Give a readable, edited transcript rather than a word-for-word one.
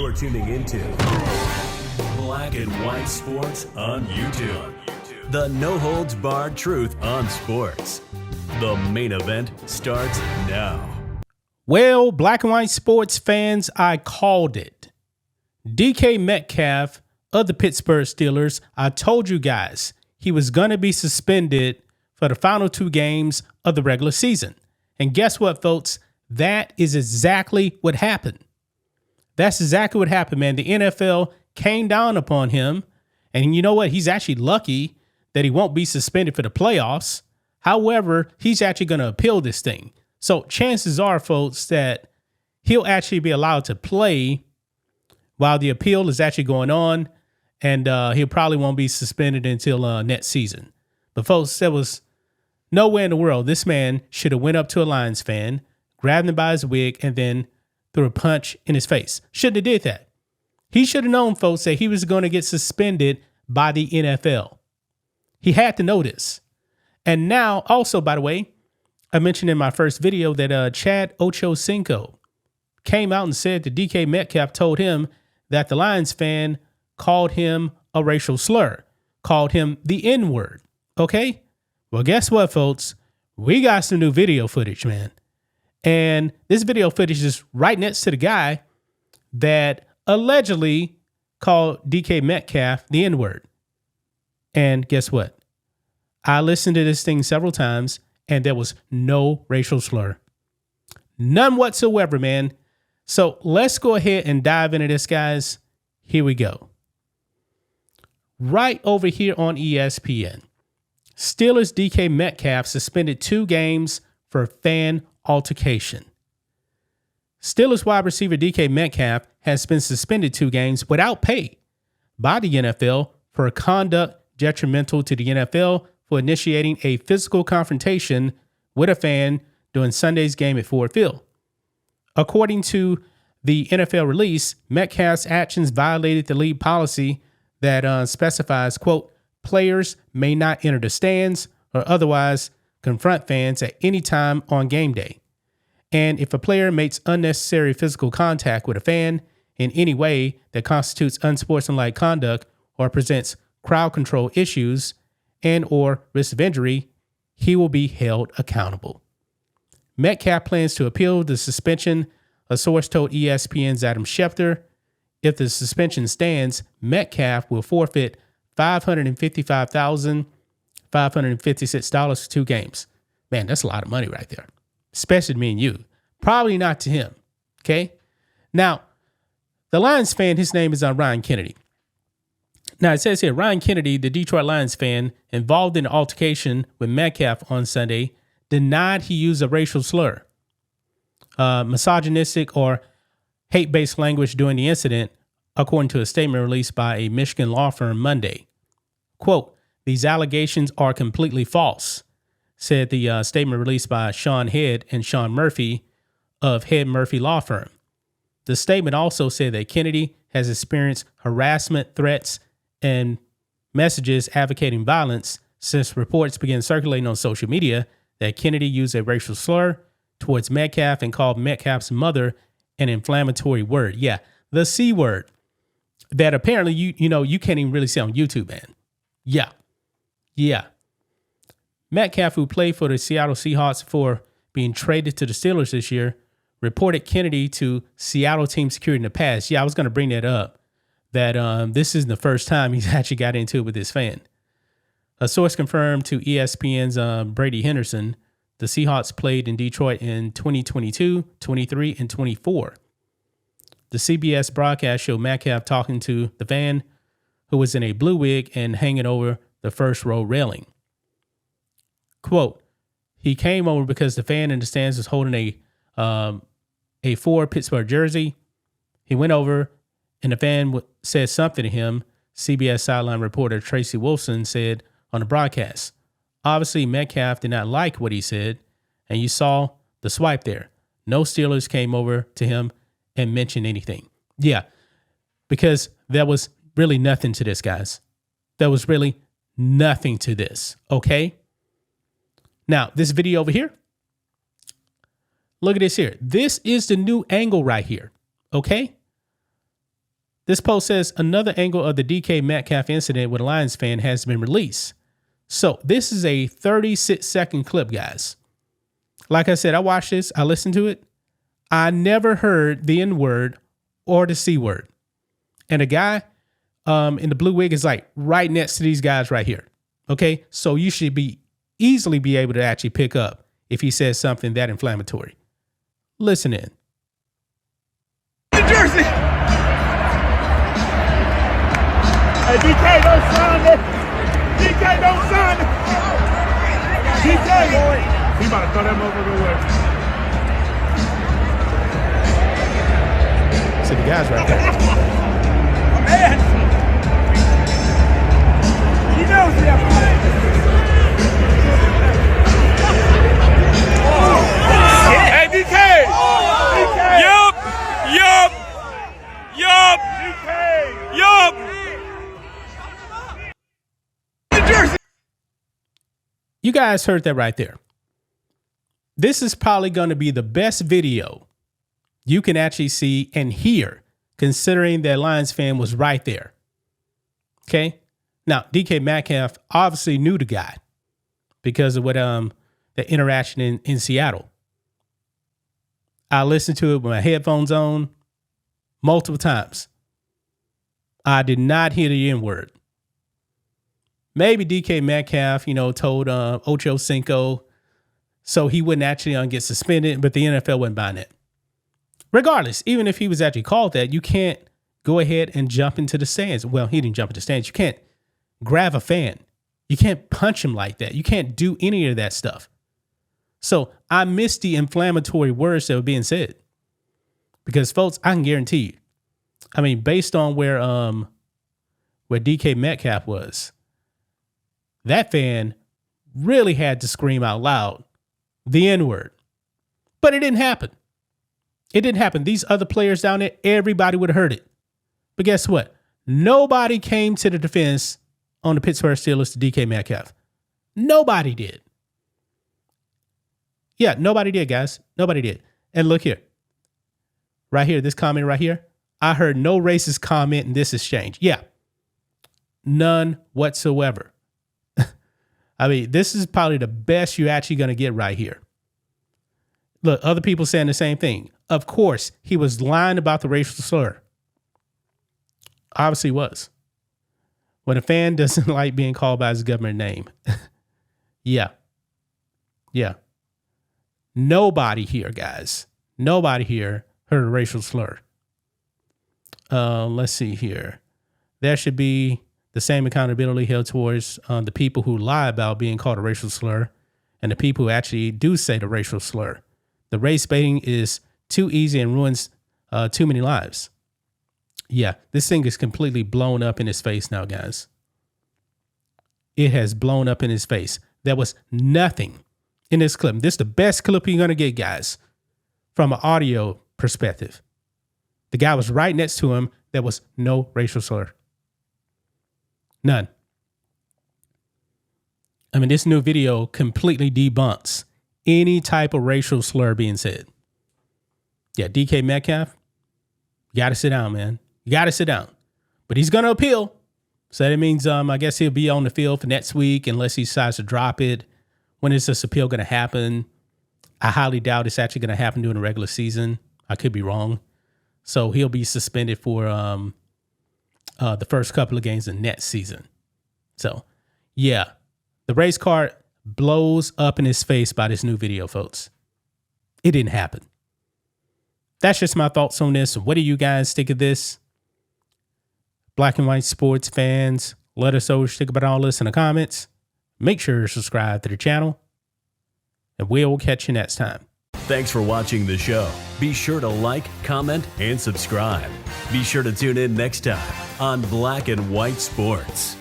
You're tuning into Black and White Sports on YouTube. The no-holds-barred truth on sports. The main event starts now. Well, Black and White Sports fans, I called it. DK Metcalf of the Pittsburgh Steelers, I told you guys he was going to be suspended for the final 2 games of the regular season. And guess what, folks? That is exactly what happened. That's exactly what happened, man. The NFL came down upon him. And you know what? He's actually lucky that he won't be suspended for the playoffs. However, he's actually going to appeal this thing. So chances are, folks, that he'll actually be allowed to play while the appeal is actually going on. And he probably won't be suspended until next season. But folks, there was nowhere in the world this man should have went up to a Lions fan, grabbed him by his wig, and then threw a punch in his face. Shouldn't have did that. He should have known, folks, that he was going to get suspended by the NFL. He had to know this. And now, also, by the way, I mentioned in my first video that Chad Ochocinco came out and said that DK Metcalf told him that the Lions fan called him a racial slur, called him the N-word. Okay? Well, guess what, folks? We got some new video footage, man. And this video footage is right next to the guy that allegedly called DK Metcalf the N-word. And guess what? I listened to this thing several times and there was no racial slur. None whatsoever, man. So let's go ahead and dive into this, guys. Here we go. Right over here on ESPN, Steelers DK Metcalf suspended 2 games for fan altercation. Steelers wide receiver DK Metcalf has been suspended 2 games without pay by the NFL for conduct detrimental to the NFL for initiating a physical confrontation with a fan during Sunday's game at Ford Field. According to the NFL release, Metcalf's actions violated the league policy that specifies, quote, players may not enter the stands or otherwise confront fans at any time on game day. And if a player makes unnecessary physical contact with a fan in any way that constitutes unsportsmanlike conduct or presents crowd control issues and or risk of injury, he will be held accountable. Metcalf plans to appeal the suspension, a source told ESPN's Adam Schefter. If the suspension stands, Metcalf will forfeit $555,556 for 2 games. Man, that's a lot of money right there, especially to me and you. Probably not to him, okay? Now, the Lions fan, his name is Ryan Kennedy. Now, it says here, Ryan Kennedy, the Detroit Lions fan, involved in an altercation with Metcalf on Sunday, denied he used a racial slur, misogynistic or hate-based language during the incident, according to a statement released by a Michigan law firm Monday. Quote, these allegations are completely false, said the statement released by Sean Head and Sean Murphy of Head Murphy Law Firm. The statement also said that Kennedy has experienced harassment, threats, and messages advocating violence since reports began circulating on social media that Kennedy used a racial slur towards Metcalf and called Metcalf's mother an inflammatory word. Yeah, the C word that apparently you can't even really see on YouTube, man. Yeah. Metcalf, who played for the Seattle Seahawks before being traded to the Steelers this year, reported Kennedy to Seattle team security in the past. Yeah, I was going to bring that up, that this isn't the first time he's actually got into it with this fan. A source confirmed to ESPN's Brady Henderson the Seahawks played in Detroit in 2022, 23, and 24. The CBS broadcast showed Metcalf talking to the fan, who was in a blue wig and hanging over the first row railing. Quote, he came over because the fan in the stands was holding a Ford Pittsburgh jersey. He went over and the fan said something to him, CBS sideline reporter Tracy Wolfson said on the broadcast. Obviously, Metcalf did not like what he said, and you saw the swipe there. No Steelers came over to him and mentioned anything. Yeah, because there was really nothing to this, guys. There was really nothing to this, okay? Now, this video over here, look at this here. This is the new angle right here, okay? This post says another angle of the DK Metcalf incident with a Lions fan has been released. So this is a 36-second clip, guys. Like I said, I watched this. I listened to it. I never heard the N-word or the C-word. And a guy in the blue wig is like right next to these guys right here. Okay, so you should easily be able to actually pick up if he says something that inflammatory. Listen in. New Jersey. Hey, DK, don't sign it. DK, don't sign it. DK, he about to throw that motherfucker away. See the guys right there. Man, he knows he has to play. Hey, DK. DK. Yup. DK. Yup. You guys heard that right there. This is probably going to be the best video you can actually see and hear, considering that Lions fan was right there. Okay. Now, DK Metcalf obviously knew the guy because of what the interaction in Seattle. I listened to it with my headphones on multiple times. I did not hear the N-word. Maybe DK Metcalf, told Ocho Cinco so he wouldn't actually get suspended, but the NFL wasn't buying it. Regardless, even if he was actually called that, you can't go ahead and jump into the stands. Well, he didn't jump into the stands. You can't grab a fan. You can't punch him like that. You can't do any of that stuff. So I missed the inflammatory words that were being said. Because, folks, I can guarantee you, based on where DK Metcalf was, that fan really had to scream out loud the N-word. But it didn't happen. It didn't happen. These other players down there, everybody would have heard it. But guess what? Nobody came to the defense on the Pittsburgh Steelers to DK Metcalf. Nobody did. Yeah, nobody did, guys. Nobody did. And look here. Right here, this comment right here. I heard no racist comment in this exchange. Yeah. None whatsoever. This is probably the best you're actually going to get right here. Look, other people saying the same thing. Of course, he was lying about the racial slur. Obviously was. When a fan doesn't like being called by his government name. Yeah. Nobody here, guys. Nobody here heard a racial slur. Let's see here. There should be the same accountability held towards the people who lie about being called a racial slur and the people who actually do say the racial slur. The race baiting is too easy and ruins too many lives. Yeah, this thing is completely blown up in his face now, guys. It has blown up in his face. There was nothing in this clip. This is the best clip you're going to get, guys, from an audio perspective. The guy was right next to him. There was no racial slur. None. This new video completely debunks any type of racial slur being said. Yeah, DK Metcalf, you got to sit down, man. You got to sit down. But he's going to appeal. So that means I guess he'll be on the field for next week unless he decides to drop it. When is this appeal going to happen? I highly doubt it's actually going to happen during the regular season. I could be wrong. So he'll be suspended for the first couple of games of next season. So, yeah, the race card blows up in his face by this new video, folks. It didn't happen. That's just my thoughts on this. What do you guys think of this? Black and white sports fans, let us know what you think about all this in the comments. Make sure to subscribe to the channel, and we'll catch you next time. Thanks for watching the show. Be sure to like, comment, and subscribe. Be sure to tune in next time on Black and White Sports.